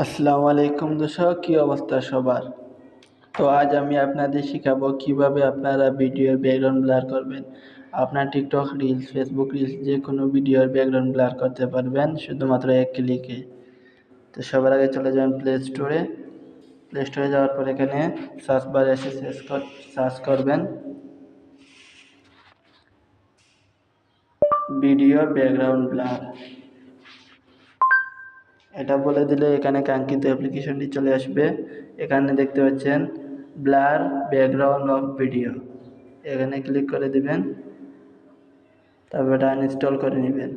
আসসালামু আলাইকুম দর্শক, কি অবস্থা সবার? তো আজ আমি আপনাদের শিখাবো কিভাবে আপনারা ভিডিওর ব্যাকগ্রাউন্ড ব্লার করবেন। আপনার টিকটক রিলস, ফেসবুক রিলস যে কোনো ভিডিওর ব্যাকগ্রাউন্ড ব্লার করতে পারবেন শুধুমাত্র এক ক্লিকে। তো সবার আগে চলে যাবেন প্লে স্টোরে যাওয়ার পর এখানে সার্চ বারে এসে সার্চ করবেন ভিডিও ব্যাকগ্রাউন্ড ব্লার। এটা বলে দিলে এখানে কাঙ্ক্ষিত অ্যাপ্লিকেশনটি চলে আসবে। এখানে দেখতে পাচ্ছেন ব্লার ব্যাকগ্রাউন্ড অফ ভিডিও, এখানে ক্লিক করে দিবেন, তারপর এটা আনইনস্টল করে নেবেন।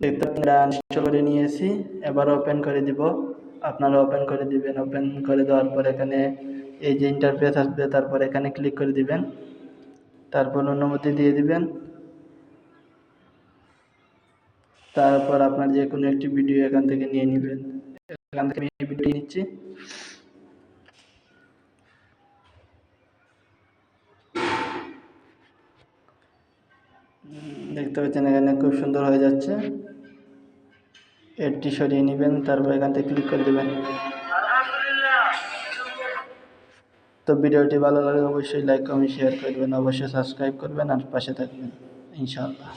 দেখতে পাচ্ছেন আনইনস্টল করে নিয়েছি। এবার ওপেন করে দিব, আপনারা ওপেন করে দিবেন। ওপেন করে দেওয়ার পর এখানে এই যে ইন্টারফেস আসবে, তারপর এখানে ক্লিক করে দিবেন, তারপর অনুমতি দিয়ে দিবেন। তারপর আপনার যে কোনো একটি ভিডিও এখান থেকে নিয়ে নেবেন। এখান থেকে আমি ভিডিও নিচ্ছি। দেখতে পাচ্ছেন এখানে খুব সুন্দর হয়ে যাচ্ছে। এডটি সরিয়ে নেবেন, তারপর এখান থেকে ক্লিক করে দেবেন। তো ভিডিওটি ভালো লাগলে অবশ্যই লাইক কমেন্ট শেয়ার করবেন, অবশ্যই সাবস্ক্রাইব করবেন আর পাশে থাকবেন ইনশাআল্লাহ।